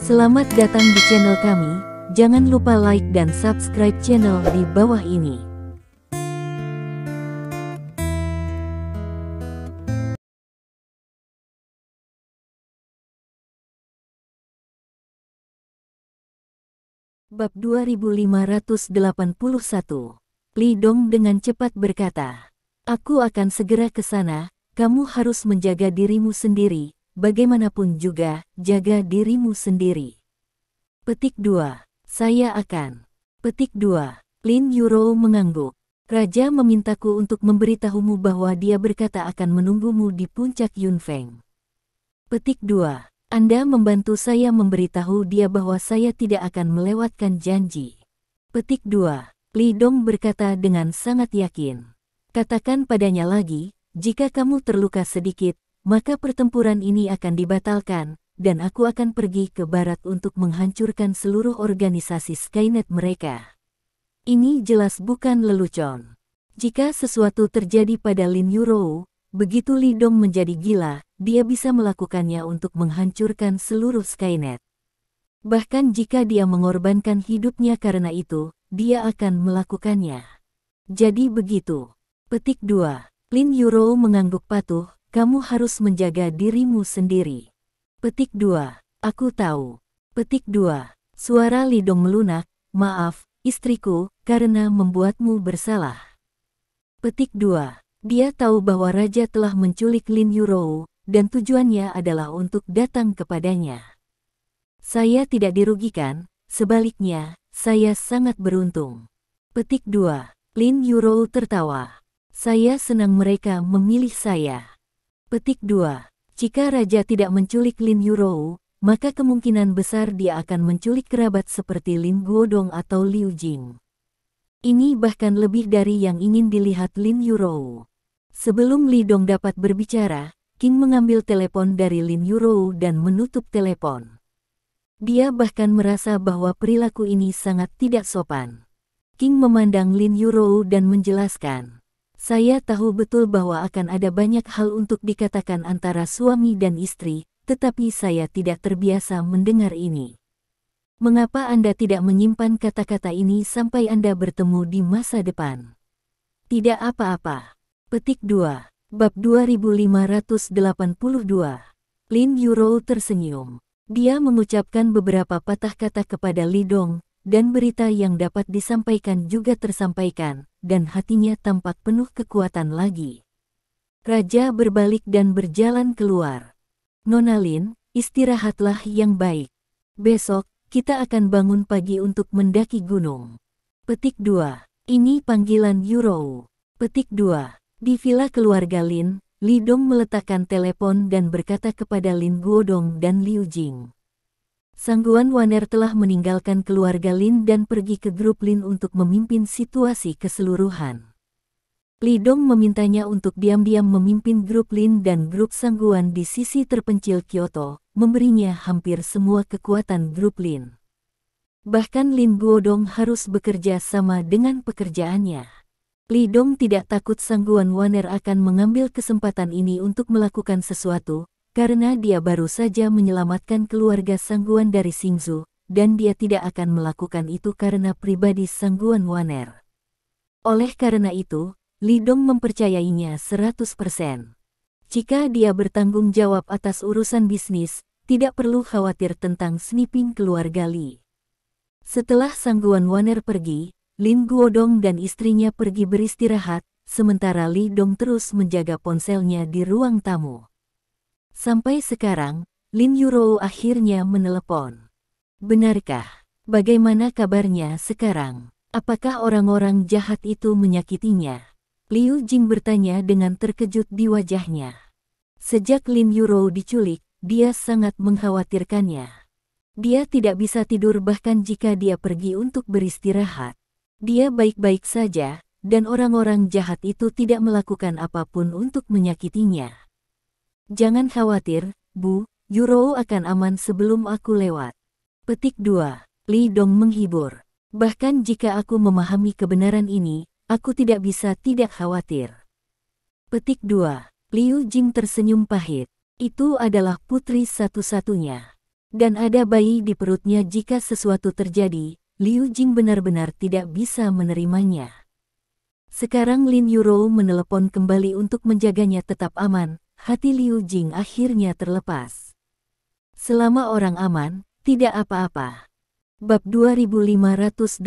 Selamat datang di channel kami, jangan lupa like dan subscribe channel di bawah ini. Bab 2581. Li Dong dengan cepat berkata, "Aku akan segera ke sana, kamu harus menjaga dirimu sendiri, bagaimanapun juga, jaga dirimu sendiri." Petik 2. Saya akan. Petik 2. Lin Yuro mengangguk. Raja memintaku untuk memberitahumu bahwa dia berkata akan menunggumu di puncak Yunfeng. Petik 2. Anda membantu saya memberitahu dia bahwa saya tidak akan melewatkan janji. Petik 2. Li Dong berkata dengan sangat yakin. Katakan padanya lagi, jika kamu terluka sedikit, maka pertempuran ini akan dibatalkan, dan aku akan pergi ke barat untuk menghancurkan seluruh organisasi Skynet mereka. Ini jelas bukan lelucon. Jika sesuatu terjadi pada Lin Yuro, begitu Li Dong menjadi gila, dia bisa melakukannya untuk menghancurkan seluruh Skynet. Bahkan jika dia mengorbankan hidupnya karena itu, dia akan melakukannya. Jadi begitu. Petik 2. Lin Yuro mengangguk patuh, kamu harus menjaga dirimu sendiri. Petik 2. Aku tahu. Petik 2. Suara Li Dong melunak, maaf, istriku, karena membuatmu bersalah. Petik 2. Dia tahu bahwa raja telah menculik Lin Yuro, dan tujuannya adalah untuk datang kepadanya. Saya tidak dirugikan, sebaliknya, saya sangat beruntung. Petik 2. Lin Yuro tertawa. Saya senang mereka memilih saya. Petik 2. Jika raja tidak menculik Lin Yuro, maka kemungkinan besar dia akan menculik kerabat seperti Lin Guodong atau Liu Jing. Ini bahkan lebih dari yang ingin dilihat Lin Yuro. Sebelum Li Dong dapat berbicara, King mengambil telepon dari Lin Yuro dan menutup telepon. Dia bahkan merasa bahwa perilaku ini sangat tidak sopan. King memandang Lin Yuro dan menjelaskan, "Saya tahu betul bahwa akan ada banyak hal untuk dikatakan antara suami dan istri, tetapi saya tidak terbiasa mendengar ini. Mengapa Anda tidak menyimpan kata-kata ini sampai Anda bertemu di masa depan?" Tidak apa-apa. Petik 2. Bab 2582. Lin Yuro tersenyum. Dia mengucapkan beberapa patah kata kepada Li Dong, dan berita yang dapat disampaikan juga tersampaikan, dan hatinya tampak penuh kekuatan lagi. Raja berbalik dan berjalan keluar. "Nona Lin, istirahatlah yang baik. Besok, kita akan bangun pagi untuk mendaki gunung." Petik 2. Ini panggilan Yuro. Petik 2. Di villa keluarga Lin, Li Dong meletakkan telepon dan berkata kepada Lin Guodong dan Liu Jing. Sangguan Waner telah meninggalkan keluarga Lin dan pergi ke grup Lin untuk memimpin situasi keseluruhan. Li Dong memintanya untuk diam-diam memimpin grup Lin dan grup Sangguan di sisi terpencil Kyoto, memberinya hampir semua kekuatan grup Lin. Bahkan Lin Guodong harus bekerja sama dengan pekerjaannya. Li Dong tidak takut Sangguan Waner akan mengambil kesempatan ini untuk melakukan sesuatu, karena dia baru saja menyelamatkan keluarga Sangguan dari Xingzhou, dan dia tidak akan melakukan itu karena pribadi Sangguan Waner. Oleh karena itu, Li Dong mempercayainya 100%. Jika dia bertanggung jawab atas urusan bisnis, tidak perlu khawatir tentang sniping keluarga Li. Setelah Sangguan Waner pergi, Lin Guodong dan istrinya pergi beristirahat, sementara Li Dong terus menjaga ponselnya di ruang tamu. Sampai sekarang, Lin Yuro akhirnya menelepon. "Benarkah? Bagaimana kabarnya sekarang? Apakah orang-orang jahat itu menyakitinya?" Liu Jing bertanya dengan terkejut di wajahnya. Sejak Lin Yuro diculik, dia sangat mengkhawatirkannya. Dia tidak bisa tidur bahkan jika dia pergi untuk beristirahat. Dia baik-baik saja, dan orang-orang jahat itu tidak melakukan apapun untuk menyakitinya. "Jangan khawatir, Bu, Yuro akan aman sebelum aku lewat." Petik 2. Li Dong menghibur. "Bahkan jika aku memahami kebenaran ini, aku tidak bisa tidak khawatir." Petik 2. Liu Jing tersenyum pahit. Itu adalah putri satu-satunya. Dan ada bayi di perutnya. Jika sesuatu terjadi, Liu Jing benar-benar tidak bisa menerimanya. Sekarang Lin Yuro menelepon kembali untuk menjaganya tetap aman. Hati Liu Jing akhirnya terlepas. Selama orang aman, tidak apa-apa. Bab 2583.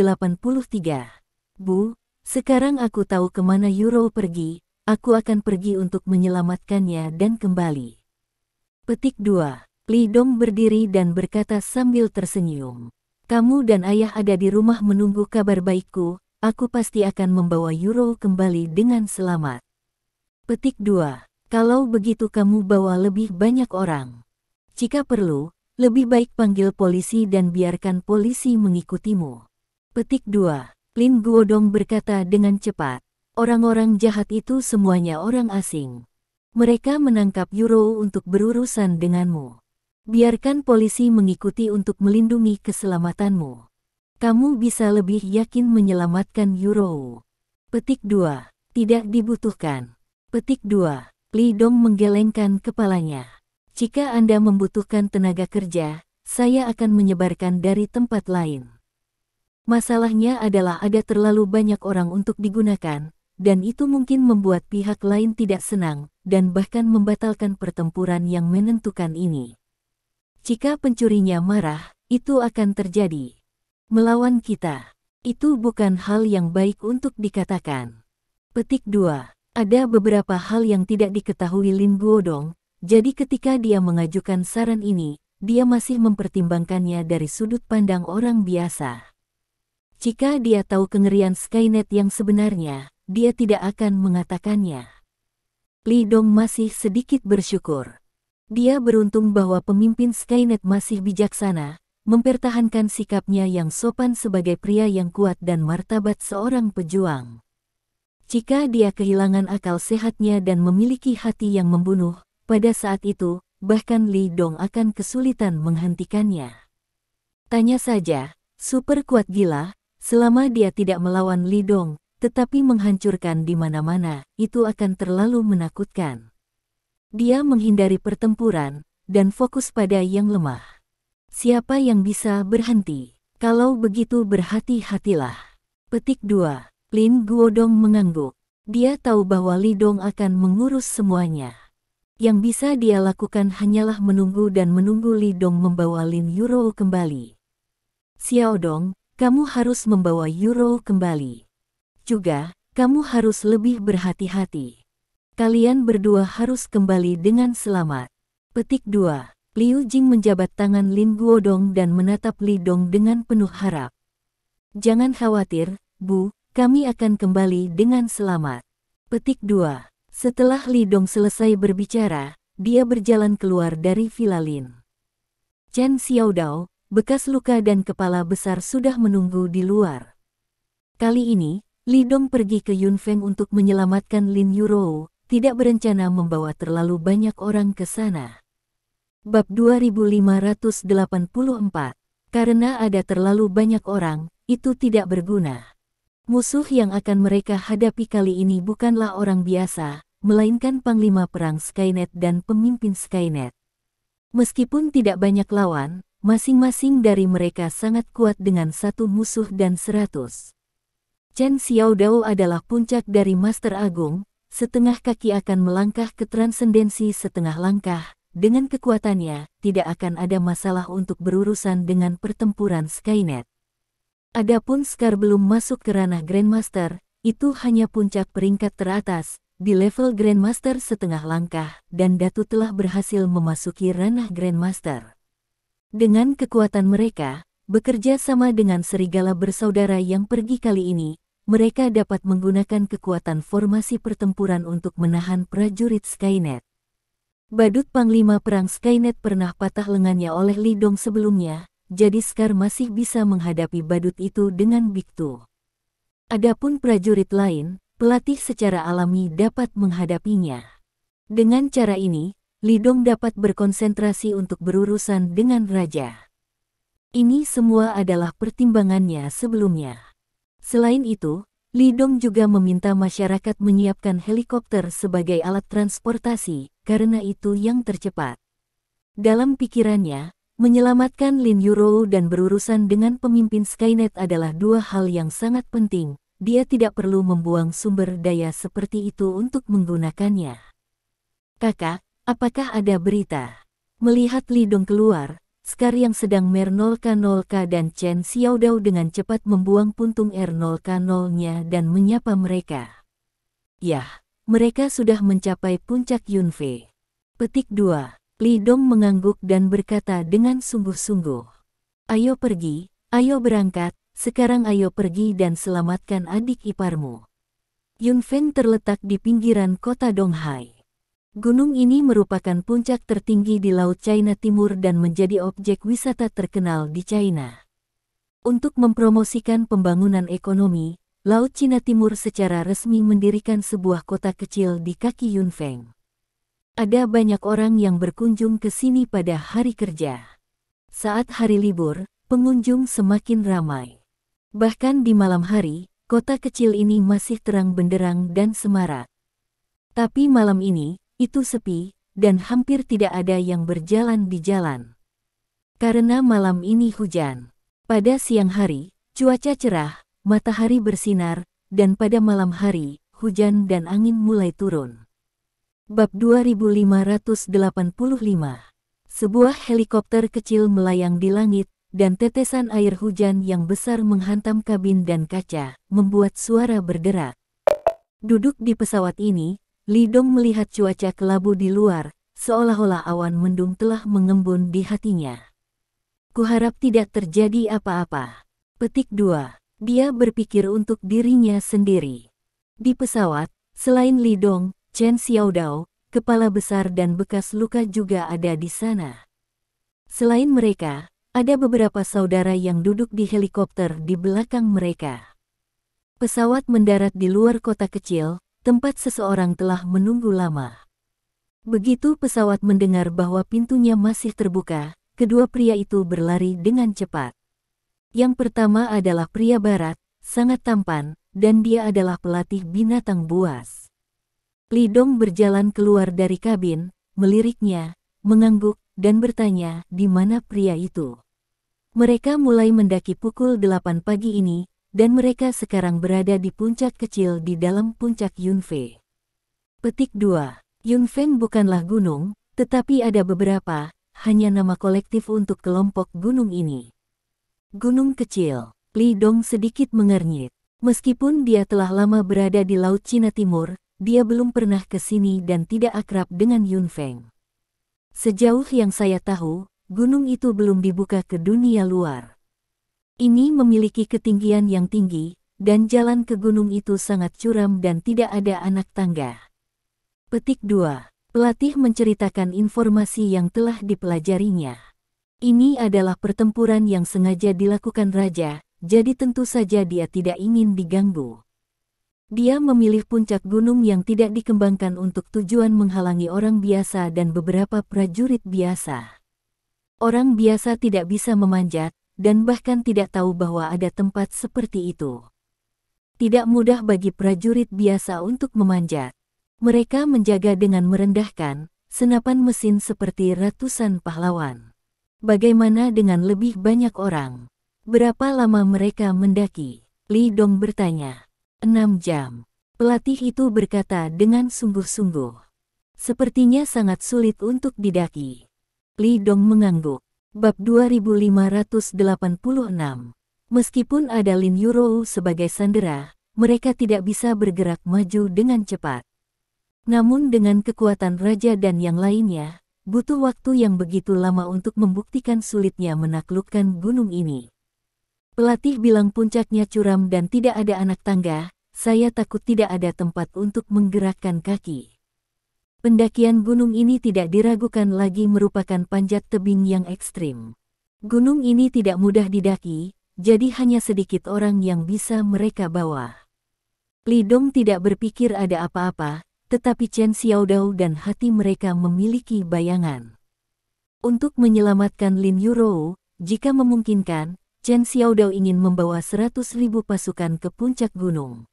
Bu, sekarang aku tahu kemana Yuro pergi. Aku akan pergi untuk menyelamatkannya dan kembali. Petik 2. Li Dong berdiri dan berkata sambil tersenyum. Kamu dan ayah ada di rumah menunggu kabar baikku. Aku pasti akan membawa Yuro kembali dengan selamat. Petik 2. Kalau begitu kamu bawa lebih banyak orang. Jika perlu, lebih baik panggil polisi dan biarkan polisi mengikutimu. Petik 2. Lin Guodong berkata dengan cepat. Orang-orang jahat itu semuanya orang asing. Mereka menangkap Yuro untuk berurusan denganmu. Biarkan polisi mengikuti untuk melindungi keselamatanmu. Kamu bisa lebih yakin menyelamatkan Yuro. Petik 2. Tidak dibutuhkan. Petik 2. Li Dong menggelengkan kepalanya. Jika Anda membutuhkan tenaga kerja, saya akan menyebarkan dari tempat lain. Masalahnya adalah ada terlalu banyak orang untuk digunakan, dan itu mungkin membuat pihak lain tidak senang, dan bahkan membatalkan pertempuran yang menentukan ini. Jika pencurinya marah, itu akan terjadi. Melawan kita. Itu bukan hal yang baik untuk dikatakan. Petik 2. Ada beberapa hal yang tidak diketahui Lin Guodong, jadi ketika dia mengajukan saran ini, dia masih mempertimbangkannya dari sudut pandang orang biasa. Jika dia tahu kengerian Skynet yang sebenarnya, dia tidak akan mengatakannya. Li Dong masih sedikit bersyukur. Dia beruntung bahwa pemimpin Skynet masih bijaksana, mempertahankan sikapnya yang sopan sebagai pria yang kuat dan martabat seorang pejuang. Jika dia kehilangan akal sehatnya dan memiliki hati yang membunuh, pada saat itu, bahkan Li Dong akan kesulitan menghentikannya. Tanya saja, super kuat gila, selama dia tidak melawan Li Dong, tetapi menghancurkan di mana-mana, itu akan terlalu menakutkan. Dia menghindari pertempuran, dan fokus pada yang lemah. Siapa yang bisa berhenti? Kalau begitu berhati-hatilah. Petik 2. Lin Guodong mengangguk. Dia tahu bahwa Li Dong akan mengurus semuanya. Yang bisa dia lakukan hanyalah menunggu dan menunggu Li Dong membawa Lin Yuro kembali. Xiao Dong, kamu harus membawa Yuro kembali. Juga, kamu harus lebih berhati-hati. Kalian berdua harus kembali dengan selamat. Petik 2. Liu Jing menjabat tangan Lin Guodong dan menatap Li Dong dengan penuh harap. Jangan khawatir, Bu. Kami akan kembali dengan selamat. Petik 2. Setelah Li Dong selesai berbicara, dia berjalan keluar dari Villa Lin. Chen Xiaodao, bekas luka dan kepala besar sudah menunggu di luar. Kali ini, Li Dong pergi ke Yunfeng untuk menyelamatkan Lin Yuro, tidak berencana membawa terlalu banyak orang ke sana. Bab 2584. Karena ada terlalu banyak orang, itu tidak berguna. Musuh yang akan mereka hadapi kali ini bukanlah orang biasa, melainkan Panglima Perang Skynet dan pemimpin Skynet. Meskipun tidak banyak lawan, masing-masing dari mereka sangat kuat dengan satu musuh dan 100. Chen Xiaodao adalah puncak dari Master Agung, setengah kaki akan melangkah ke transendensi setengah langkah, dengan kekuatannya, tidak akan ada masalah untuk berurusan dengan pertempuran Skynet. Adapun Scar belum masuk ke ranah Grandmaster, itu hanya puncak peringkat teratas, di level Grandmaster setengah langkah, dan Datu telah berhasil memasuki ranah Grandmaster. Dengan kekuatan mereka, bekerja sama dengan serigala bersaudara yang pergi kali ini, mereka dapat menggunakan kekuatan formasi pertempuran untuk menahan prajurit Skynet. Badut Panglima Perang Skynet pernah patah lengannya oleh Li Dong sebelumnya, jadi Scar masih bisa menghadapi badut itu dengan biktu. Adapun prajurit lain, pelatih secara alami dapat menghadapinya. Dengan cara ini, Li Dong dapat berkonsentrasi untuk berurusan dengan raja. Ini semua adalah pertimbangannya sebelumnya. Selain itu, Li Dong juga meminta masyarakat menyiapkan helikopter sebagai alat transportasi, karena itu yang tercepat. Dalam pikirannya, Menyelamatkan Lin Yurou dan berurusan dengan pemimpin Skynet adalah dua hal yang sangat penting. Dia tidak perlu membuang sumber daya seperti itu untuk menggunakannya. Kakak, apakah ada berita? Melihat Li Dong keluar, Scar yang sedang mer-0K0K dan Chen Xiaodao dengan cepat membuang puntung R0K0-nya dan menyapa mereka. Yah, mereka sudah mencapai puncak Yunfei. Petik 2. Li Dong mengangguk dan berkata dengan sungguh-sungguh. Ayo pergi, ayo berangkat, sekarang ayo pergi dan selamatkan adik iparmu. Yunfeng terletak di pinggiran kota Donghai. Gunung ini merupakan puncak tertinggi di Laut China Timur dan menjadi objek wisata terkenal di China. Untuk mempromosikan pembangunan ekonomi, Laut Cina Timur secara resmi mendirikan sebuah kota kecil di kaki Yunfeng. Ada banyak orang yang berkunjung ke sini pada hari kerja. Saat hari libur, pengunjung semakin ramai. Bahkan di malam hari, kota kecil ini masih terang benderang dan semarak. Tapi malam ini, itu sepi, dan hampir tidak ada yang berjalan di jalan. Karena malam ini hujan. Pada siang hari, cuaca cerah, matahari bersinar, dan pada malam hari, hujan dan angin mulai turun. Bab 2585. Sebuah helikopter kecil melayang di langit, dan tetesan air hujan yang besar menghantam kabin dan kaca, membuat suara berderak. Duduk di pesawat ini, Li Dong melihat cuaca kelabu di luar, seolah-olah awan mendung telah mengembun di hatinya. Kuharap tidak terjadi apa-apa. Petik 2. Dia berpikir untuk dirinya sendiri. Di pesawat, selain Li Dong, Chen Xiaodao, kepala besar dan bekas luka juga ada di sana. Selain mereka, ada beberapa saudara yang duduk di helikopter di belakang mereka. Pesawat mendarat di luar kota kecil, tempat seseorang telah menunggu lama. Begitu pesawat mendengar bahwa pintunya masih terbuka, kedua pria itu berlari dengan cepat. Yang pertama adalah pria barat, sangat tampan, dan dia adalah pelatih binatang buas. Li Dong berjalan keluar dari kabin, meliriknya, mengangguk, dan bertanya, di mana pria itu? Mereka mulai mendaki pukul 8 pagi ini, dan mereka sekarang berada di puncak kecil di dalam puncak Yunfei. Petik 2. Yunfeng bukanlah gunung, tetapi ada beberapa, hanya nama kolektif untuk kelompok gunung ini. Gunung kecil. Li Dong sedikit mengernyit. Meskipun dia telah lama berada di Laut Cina Timur, dia belum pernah ke sini dan tidak akrab dengan Yunfeng. Sejauh yang saya tahu, gunung itu belum dibuka ke dunia luar. Ini memiliki ketinggian yang tinggi, dan jalan ke gunung itu sangat curam dan tidak ada anak tangga. Petik 2. Pelatih menceritakan informasi yang telah dipelajarinya. Ini adalah pertempuran yang sengaja dilakukan raja, jadi tentu saja dia tidak ingin diganggu. Dia memilih puncak gunung yang tidak dikembangkan untuk tujuan menghalangi orang biasa dan beberapa prajurit biasa. Orang biasa tidak bisa memanjat, dan bahkan tidak tahu bahwa ada tempat seperti itu. Tidak mudah bagi prajurit biasa untuk memanjat. Mereka menjaga dengan merendahkan, senapan mesin seperti ratusan pahlawan. Bagaimana dengan lebih banyak orang? Berapa lama mereka mendaki? Li Dong bertanya. 6 jam. Pelatih itu berkata dengan sungguh-sungguh. Sepertinya sangat sulit untuk didaki. Li Dong mengangguk. Bab 2586. Meskipun ada Lin Yurou sebagai sandera, mereka tidak bisa bergerak maju dengan cepat. Namun dengan kekuatan raja dan yang lainnya, butuh waktu yang begitu lama untuk membuktikan sulitnya menaklukkan gunung ini. Pelatih bilang puncaknya curam dan tidak ada anak tangga, saya takut tidak ada tempat untuk menggerakkan kaki. Pendakian gunung ini tidak diragukan lagi merupakan panjat tebing yang ekstrim. Gunung ini tidak mudah didaki, jadi hanya sedikit orang yang bisa mereka bawa. Li Dong tidak berpikir ada apa-apa, tetapi Chen Xiaodao dan hati mereka memiliki bayangan. Untuk menyelamatkan Lin Yurou, jika memungkinkan, Chen Xiaodao ingin membawa 100.000 pasukan ke puncak gunung.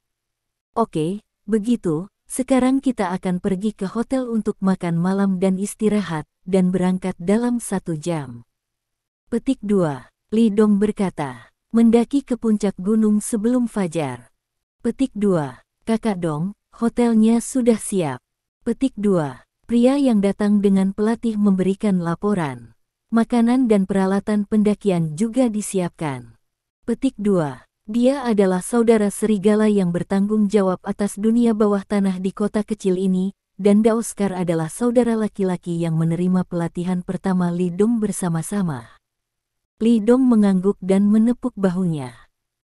Oke, begitu, sekarang kita akan pergi ke hotel untuk makan malam dan istirahat, dan berangkat dalam 1 jam. Petik 2. Li Dong berkata, mendaki ke puncak gunung sebelum fajar. Petik 2. Kakak Dong, hotelnya sudah siap. Petik 2. Pria yang datang dengan pelatih memberikan laporan. Makanan dan peralatan pendakian juga disiapkan. Petik 2. Dia adalah saudara serigala yang bertanggung jawab atas dunia bawah tanah di kota kecil ini, dan Daoskar adalah saudara laki-laki yang menerima pelatihan pertama Li Dong bersama-sama. Li Dong mengangguk dan menepuk bahunya.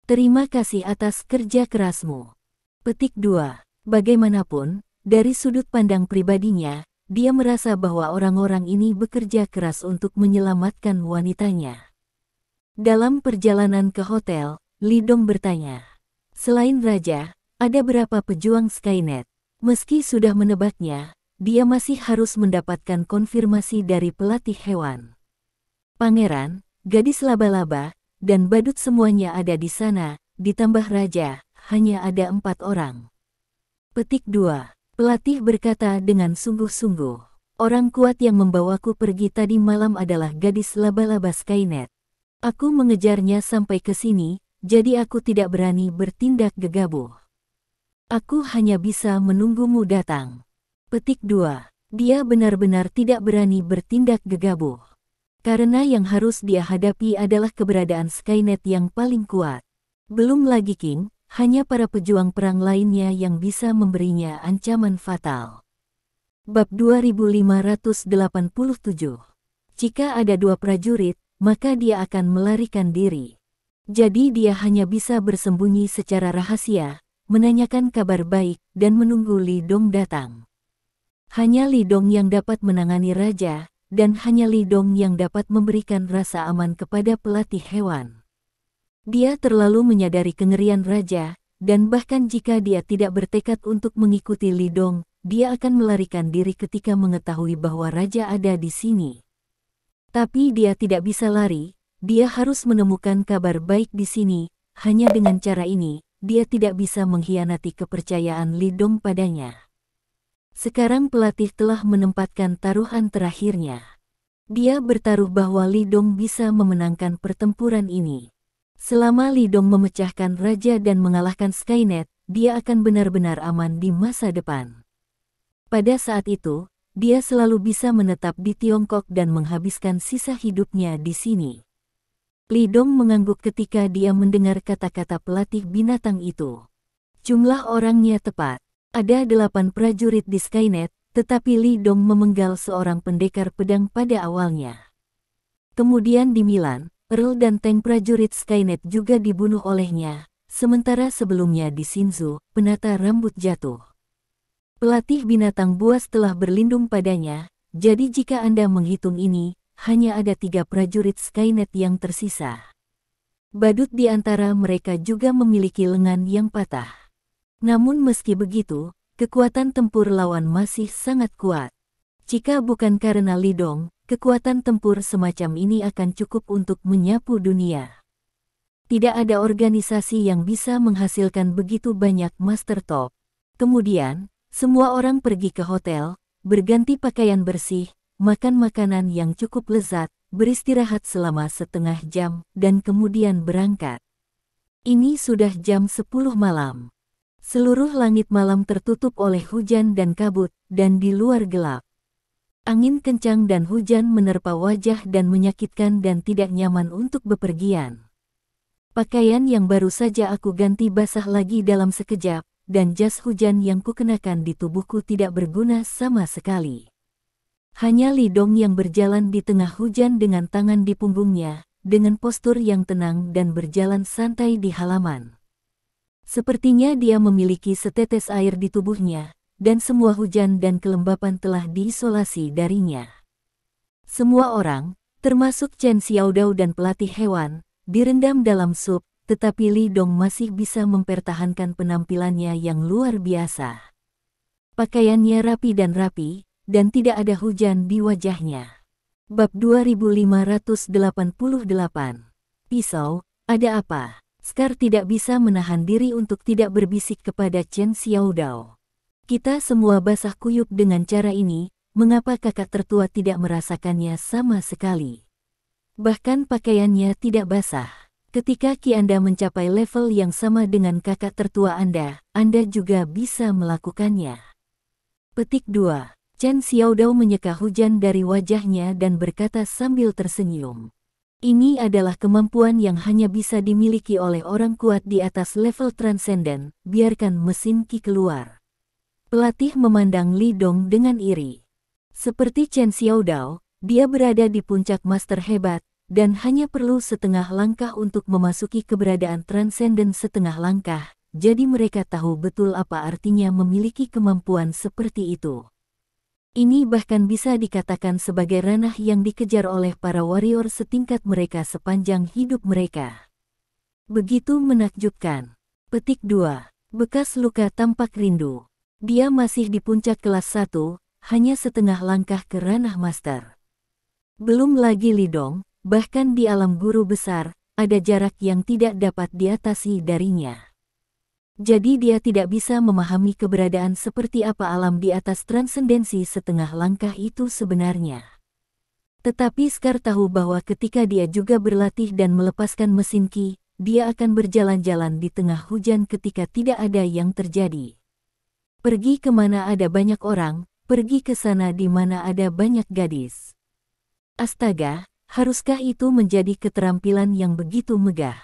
Terima kasih atas kerja kerasmu. Petik 2. Bagaimanapun, dari sudut pandang pribadinya, dia merasa bahwa orang-orang ini bekerja keras untuk menyelamatkan wanitanya. Dalam perjalanan ke hotel, Li Dong bertanya, selain Raja, ada berapa pejuang Skynet? Meski sudah menebaknya, dia masih harus mendapatkan konfirmasi dari pelatih hewan. Pangeran, gadis laba-laba, dan badut semuanya ada di sana, ditambah Raja, hanya ada 4 orang. Petik 2. Pelatih berkata dengan sungguh-sungguh, orang kuat yang membawaku pergi tadi malam adalah gadis laba-laba Skynet. Aku mengejarnya sampai ke sini, jadi aku tidak berani bertindak gegabah. Aku hanya bisa menunggumu datang. Petik 2. Dia benar-benar tidak berani bertindak gegabah. Karena yang harus dia hadapi adalah keberadaan Skynet yang paling kuat. Belum lagi King, hanya para pejuang perang lainnya yang bisa memberinya ancaman fatal. Bab 2587. Jika ada 2 prajurit, maka dia akan melarikan diri. Jadi dia hanya bisa bersembunyi secara rahasia, menanyakan kabar baik, dan menunggu Li Dong datang. Hanya Li Dong yang dapat menangani Raja, dan hanya Li Dong yang dapat memberikan rasa aman kepada pelatih hewan. Dia terlalu menyadari kengerian Raja, dan bahkan jika dia tidak bertekad untuk mengikuti Li Dong, dia akan melarikan diri ketika mengetahui bahwa Raja ada di sini. Tapi dia tidak bisa lari, dia harus menemukan kabar baik di sini, hanya dengan cara ini, dia tidak bisa mengkhianati kepercayaan Li Dong padanya. Sekarang pelatih telah menempatkan taruhan terakhirnya. Dia bertaruh bahwa Li Dong bisa memenangkan pertempuran ini. Selama Li Dong memecahkan Raja dan mengalahkan Skynet, dia akan benar-benar aman di masa depan. Pada saat itu, dia selalu bisa menetap di Tiongkok dan menghabiskan sisa hidupnya di sini. Li Dong mengangguk ketika dia mendengar kata-kata pelatih binatang itu. Jumlah orangnya tepat. Ada 8 prajurit di Skynet, tetapi Li Dong memenggal seorang pendekar pedang pada awalnya. Kemudian di Milan, Earl dan tank prajurit Skynet juga dibunuh olehnya, sementara sebelumnya di Shinzu, penata rambut jatuh. Pelatih binatang buas telah berlindung padanya, jadi jika Anda menghitung ini, hanya ada 3 prajurit Skynet yang tersisa. Badut di antara mereka juga memiliki lengan yang patah. Namun meski begitu, kekuatan tempur lawan masih sangat kuat. Jika bukan karena Li Dong, kekuatan tempur semacam ini akan cukup untuk menyapu dunia. Tidak ada organisasi yang bisa menghasilkan begitu banyak master top. Kemudian, semua orang pergi ke hotel, berganti pakaian bersih, makan makanan yang cukup lezat, beristirahat selama setengah jam, dan kemudian berangkat. Ini sudah jam 10 malam. Seluruh langit malam tertutup oleh hujan dan kabut, dan di luar gelap. Angin kencang dan hujan menerpa wajah dan menyakitkan dan tidak nyaman untuk bepergian. Pakaian yang baru saja aku ganti basah lagi dalam sekejap, dan jas hujan yang kukenakan di tubuhku tidak berguna sama sekali. Hanya Li Dong yang berjalan di tengah hujan dengan tangan di punggungnya, dengan postur yang tenang dan berjalan santai di halaman. Sepertinya dia memiliki setetes air di tubuhnya, dan semua hujan dan kelembapan telah diisolasi darinya. Semua orang, termasuk Chen Xiaodao dan pelatih hewan, direndam dalam sup, tetapi Li Dong masih bisa mempertahankan penampilannya yang luar biasa. Pakaiannya rapi, dan tidak ada hujan di wajahnya. Bab 2588. Pisau, ada apa? Scar tidak bisa menahan diri untuk tidak berbisik kepada Chen Xiaodao. Kita semua basah kuyup dengan cara ini, mengapa kakak tertua tidak merasakannya sama sekali? Bahkan pakaiannya tidak basah. Ketika Ki Anda mencapai level yang sama dengan kakak tertua Anda juga bisa melakukannya. Petik 2. Chen Xiaodao menyeka hujan dari wajahnya dan berkata sambil tersenyum. Ini adalah kemampuan yang hanya bisa dimiliki oleh orang kuat di atas level transenden, biarkan mesin Qi keluar. Pelatih memandang Li Dong dengan iri. Seperti Chen Xiaodao, dia berada di puncak master hebat, dan hanya perlu setengah langkah untuk memasuki keberadaan transenden setengah langkah, jadi mereka tahu betul apa artinya memiliki kemampuan seperti itu. Ini bahkan bisa dikatakan sebagai ranah yang dikejar oleh para warrior setingkat mereka sepanjang hidup mereka. Begitu menakjubkan. Petik 2. Bekas luka tampak rindu. Dia masih di puncak kelas 1, hanya setengah langkah ke ranah master. Belum lagi Li Dong, bahkan di alam guru besar, ada jarak yang tidak dapat diatasi darinya. Jadi dia tidak bisa memahami keberadaan seperti apa alam di atas transendensi setengah langkah itu sebenarnya. Tetapi Scar tahu bahwa ketika dia juga berlatih dan melepaskan mesin Qi, dia akan berjalan-jalan di tengah hujan ketika tidak ada yang terjadi. Pergi kemana ada banyak orang, pergi ke sana di mana ada banyak gadis. Astaga! Haruskah itu menjadi keterampilan yang begitu megah?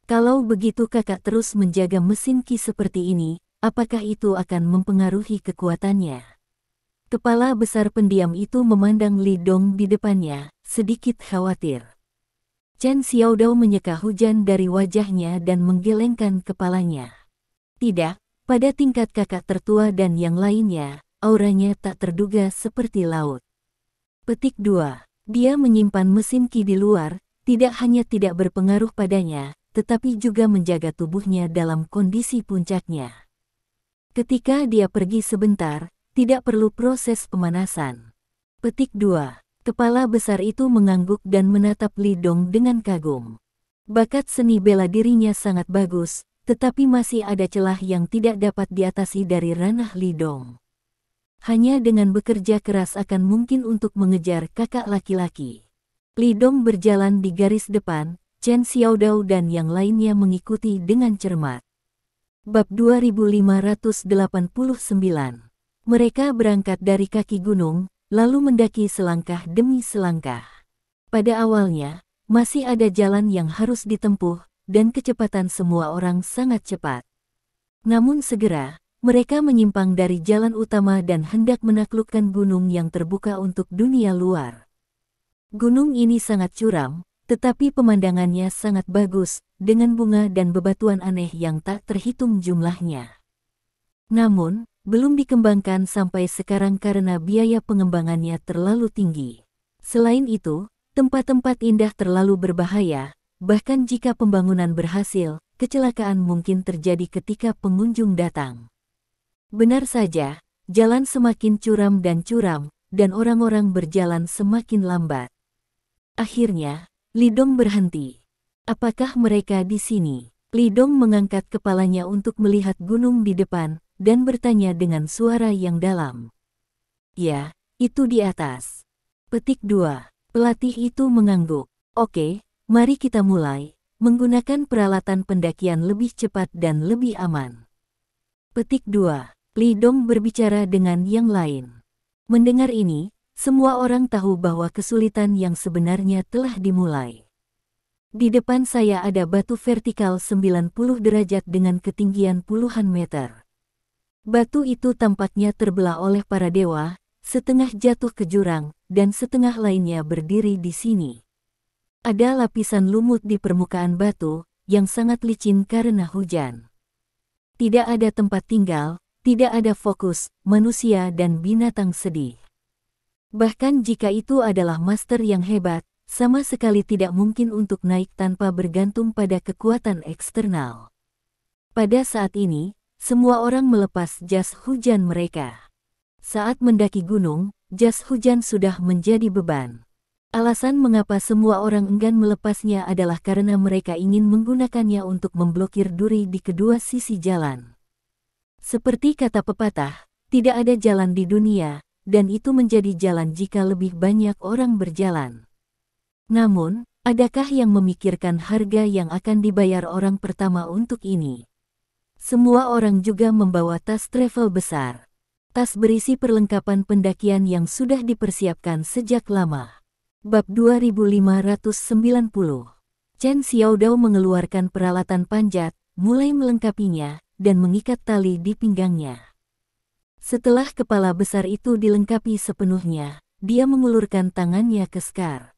Kalau begitu kakak terus menjaga mesin Qi seperti ini, apakah itu akan mempengaruhi kekuatannya? Kepala besar pendiam itu memandang Li Dong di depannya, sedikit khawatir. Chen Xiaodao menyeka hujan dari wajahnya dan menggelengkan kepalanya. Tidak, pada tingkat kakak tertua dan yang lainnya, auranya tak terduga seperti laut. Petik 2. Dia menyimpan mesin Qi di luar, tidak hanya tidak berpengaruh padanya, tetapi juga menjaga tubuhnya dalam kondisi puncaknya. Ketika dia pergi sebentar, tidak perlu proses pemanasan. Petik 2. Kepala besar itu mengangguk dan menatap Li Dong dengan kagum. Bakat seni bela dirinya sangat bagus, tetapi masih ada celah yang tidak dapat diatasi dari ranah Li Dong. Hanya dengan bekerja keras akan mungkin untuk mengejar kakak laki-laki. Li Dong berjalan di garis depan, Chen Xiaodao dan yang lainnya mengikuti dengan cermat. Bab 2589. Mereka berangkat dari kaki gunung, lalu mendaki selangkah demi selangkah. Pada awalnya, masih ada jalan yang harus ditempuh, dan kecepatan semua orang sangat cepat. Namun segera, mereka menyimpang dari jalan utama dan hendak menaklukkan gunung yang terbuka untuk dunia luar. Gunung ini sangat curam, tetapi pemandangannya sangat bagus, dengan bunga dan bebatuan aneh yang tak terhitung jumlahnya. Namun, belum dikembangkan sampai sekarang karena biaya pengembangannya terlalu tinggi. Selain itu, tempat-tempat indah terlalu berbahaya, bahkan jika pembangunan berhasil, kecelakaan mungkin terjadi ketika pengunjung datang. Benar saja, jalan semakin curam, dan orang-orang berjalan semakin lambat. Akhirnya, Li Dong berhenti. Apakah mereka di sini? Li Dong mengangkat kepalanya untuk melihat gunung di depan, dan bertanya dengan suara yang dalam. Ya, itu di atas. Petik 2. Pelatih itu mengangguk. Oke, mari kita mulai, menggunakan peralatan pendakian lebih cepat dan lebih aman. Petik 2. Li Dong berbicara dengan yang lain. Mendengar ini, semua orang tahu bahwa kesulitan yang sebenarnya telah dimulai. Di depan saya ada batu vertikal 90 derajat dengan ketinggian puluhan meter. Batu itu tampaknya terbelah oleh para dewa, setengah jatuh ke jurang, dan setengah lainnya berdiri di sini. Ada lapisan lumut di permukaan batu, yang sangat licin karena hujan. Tidak ada tempat tinggal, tidak ada fokus, manusia dan binatang sedih. Bahkan jika itu adalah master yang hebat, sama sekali tidak mungkin untuk naik tanpa bergantung pada kekuatan eksternal. Pada saat ini, semua orang melepas jas hujan mereka. Saat mendaki gunung, jas hujan sudah menjadi beban. Alasan mengapa semua orang enggan melepasnya adalah karena mereka ingin menggunakannya untuk memblokir duri di kedua sisi jalan. Seperti kata pepatah, tidak ada jalan di dunia, dan itu menjadi jalan jika lebih banyak orang berjalan. Namun, Adakah yang memikirkan harga yang akan dibayar orang pertama untuk ini? Semua orang juga membawa tas travel besar. Tas berisi perlengkapan pendakian yang sudah dipersiapkan sejak lama. Bab 2590. Chen Xiaodao mengeluarkan peralatan panjat, mulai melengkapinya, dan mengikat tali di pinggangnya. Setelah kepala besar itu dilengkapi sepenuhnya, dia mengulurkan tangannya ke Scar.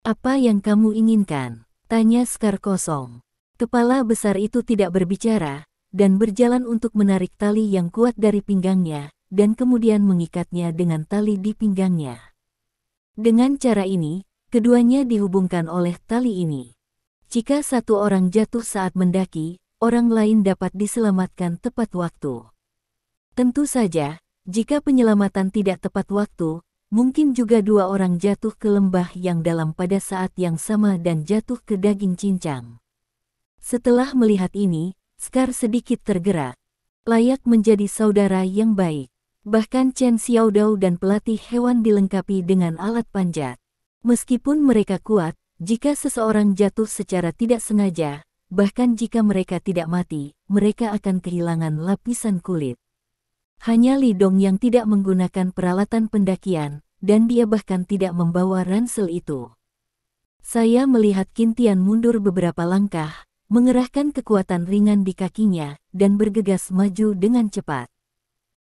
"Apa yang kamu inginkan?" tanya Scar kosong. Kepala besar itu tidak berbicara, dan berjalan untuk menarik tali yang kuat dari pinggangnya, dan kemudian mengikatnya dengan tali di pinggangnya. Dengan cara ini, keduanya dihubungkan oleh tali ini. Jika satu orang jatuh saat mendaki, orang lain dapat diselamatkan tepat waktu. Tentu saja, jika penyelamatan tidak tepat waktu, mungkin juga dua orang jatuh ke lembah yang dalam pada saat yang sama dan jatuh ke daging cincang. Setelah melihat ini, Scar sedikit tergerak. Layak menjadi saudara yang baik. Bahkan Chen Xiaodao dan pelatih hewan dilengkapi dengan alat panjat. Meskipun mereka kuat, jika seseorang jatuh secara tidak sengaja, bahkan jika mereka tidak mati, mereka akan kehilangan lapisan kulit. Hanya Li Dong yang tidak menggunakan peralatan pendakian, dan dia bahkan tidak membawa ransel itu. Saya melihat Qin Tian mundur beberapa langkah, mengerahkan kekuatan ringan di kakinya, dan bergegas maju dengan cepat.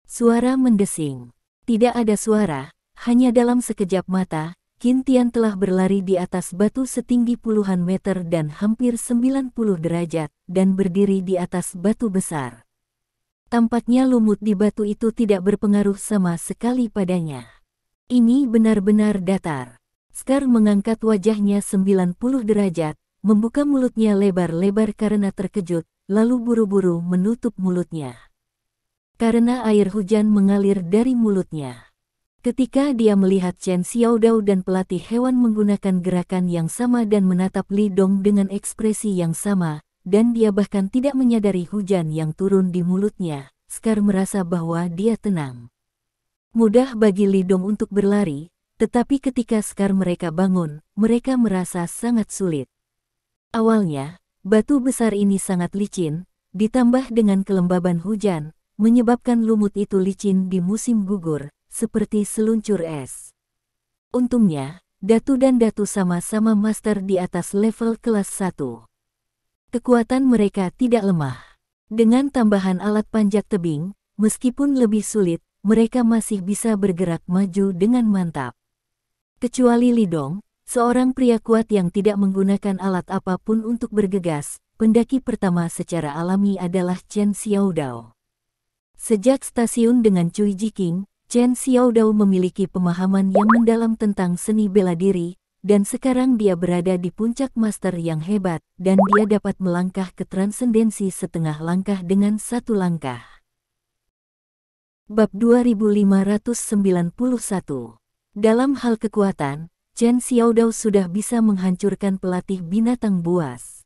Suara mendesing. Tidak ada suara, hanya dalam sekejap mata, Qin Tian telah berlari di atas batu setinggi puluhan meter dan hampir 90 derajat, dan berdiri di atas batu besar. Tampaknya lumut di batu itu tidak berpengaruh sama sekali padanya. Ini benar-benar datar. Scar mengangkat wajahnya 90 derajat, membuka mulutnya lebar-lebar karena terkejut, lalu buru-buru menutup mulutnya. Karena air hujan mengalir dari mulutnya. Ketika dia melihat Chen Xiaodao dan pelatih hewan menggunakan gerakan yang sama dan menatap Li Dong dengan ekspresi yang sama, dan dia bahkan tidak menyadari hujan yang turun di mulutnya, Scar merasa bahwa dia tenang. Mudah bagi Li Dong untuk berlari, tetapi ketika Scar mereka bangun, mereka merasa sangat sulit. Awalnya, batu besar ini sangat licin, ditambah dengan kelembaban hujan, menyebabkan lumut itu licin di musim gugur, seperti seluncur es. Untungnya, Datu dan Datu sama-sama master di atas level kelas 1. Kekuatan mereka tidak lemah. Dengan tambahan alat panjat tebing, meskipun lebih sulit, mereka masih bisa bergerak maju dengan mantap. Kecuali Li Dong, seorang pria kuat yang tidak menggunakan alat apapun untuk bergegas, pendaki pertama secara alami adalah Chen Xiaodao. Sejak stasiun dengan Cui Jiqing, Chen Xiaodao memiliki pemahaman yang mendalam tentang seni bela diri, dan sekarang dia berada di puncak master yang hebat, dan dia dapat melangkah ke transendensi setengah langkah dengan satu langkah. Bab 2591. Dalam hal kekuatan, Chen Xiaodao sudah bisa menghancurkan pelatih binatang buas.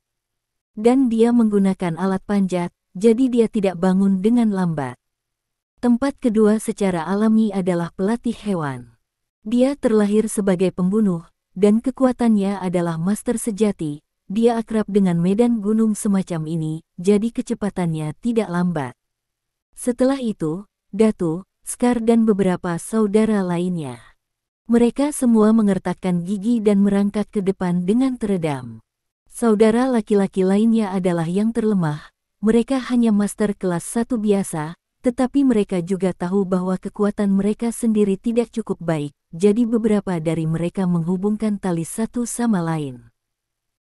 Dan dia menggunakan alat panjat, jadi dia tidak bangun dengan lambat. Tempat kedua secara alami adalah pelatih hewan. Dia terlahir sebagai pembunuh, dan kekuatannya adalah master sejati. Dia akrab dengan medan gunung semacam ini, jadi kecepatannya tidak lambat. Setelah itu, Datu, Scar dan beberapa saudara lainnya. Mereka semua mengertakkan gigi dan merangkak ke depan dengan teredam. Saudara laki-laki lainnya adalah yang terlemah. Mereka hanya master kelas 1 biasa, tetapi mereka juga tahu bahwa kekuatan mereka sendiri tidak cukup baik, jadi beberapa dari mereka menghubungkan tali satu sama lain.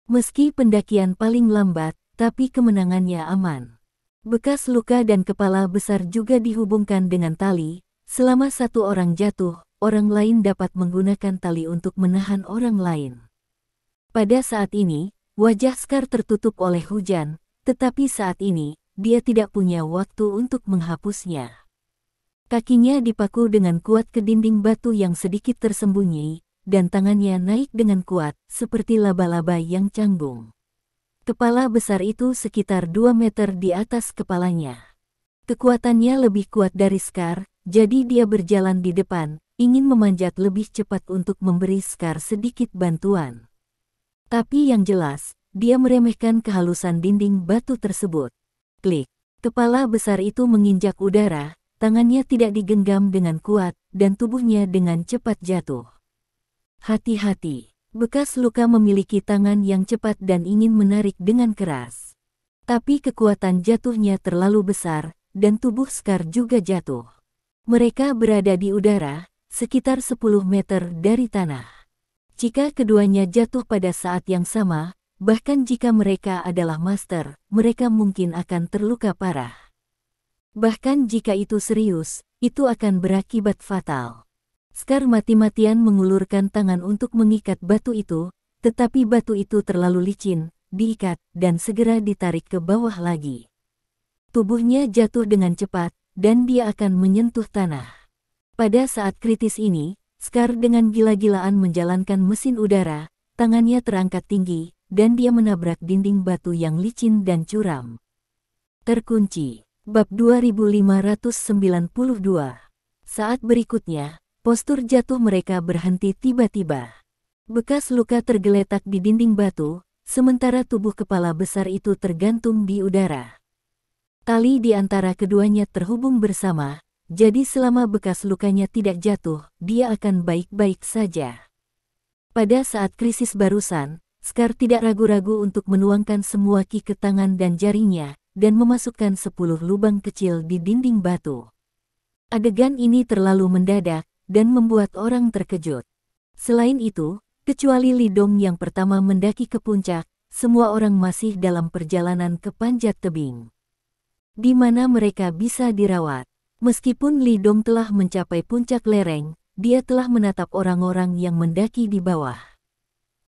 Meski pendakian paling lambat, tapi kemenangannya aman. Bekas luka dan kepala besar juga dihubungkan dengan tali. Selama satu orang jatuh, orang lain dapat menggunakan tali untuk menahan orang lain. Pada saat ini, wajah Scar tertutup oleh hujan, tetapi saat ini, dia tidak punya waktu untuk menghapusnya. Kakinya dipaku dengan kuat ke dinding batu yang sedikit tersembunyi, dan tangannya naik dengan kuat, seperti laba-laba yang canggung. Kepala besar itu sekitar 2 meter di atas kepalanya. Kekuatannya lebih kuat dari Scar, jadi dia berjalan di depan, ingin memanjat lebih cepat untuk memberi Scar sedikit bantuan. Tapi yang jelas, dia meremehkan kehalusan dinding batu tersebut. Klik. Kepala besar itu menginjak udara, tangannya tidak digenggam dengan kuat, dan tubuhnya dengan cepat jatuh. Hati-hati. Bekas luka memiliki tangan yang cepat dan ingin menarik dengan keras. Tapi kekuatan jatuhnya terlalu besar, dan tubuh Scar juga jatuh. Mereka berada di udara, sekitar 10 meter dari tanah. Jika keduanya jatuh pada saat yang sama, bahkan jika mereka adalah master, mereka mungkin akan terluka parah. Bahkan jika itu serius, itu akan berakibat fatal. Scar mati-matian mengulurkan tangan untuk mengikat batu itu, tetapi batu itu terlalu licin, diikat, dan segera ditarik ke bawah lagi. Tubuhnya jatuh dengan cepat, dan dia akan menyentuh tanah. Pada saat kritis ini, Scar dengan gila-gilaan menjalankan mesin udara, tangannya terangkat tinggi, dan dia menabrak dinding batu yang licin dan curam. Terkunci. Bab 2592. Saat berikutnya, postur jatuh mereka berhenti tiba-tiba. Bekas luka tergeletak di dinding batu, sementara tubuh kepala besar itu tergantung di udara. Tali di antara keduanya terhubung bersama, jadi selama bekas lukanya tidak jatuh, dia akan baik-baik saja. Pada saat krisis barusan, Scar tidak ragu-ragu untuk menuangkan semua ki ke tangan dan jarinya, dan memasukkan 10 lubang kecil di dinding batu. Adegan ini terlalu mendadak, dan membuat orang terkejut. Selain itu, kecuali Li Dong yang pertama mendaki ke puncak, semua orang masih dalam perjalanan ke panjat tebing, di mana mereka bisa dirawat. Meskipun Li Dong telah mencapai puncak lereng, dia telah menatap orang-orang yang mendaki di bawah.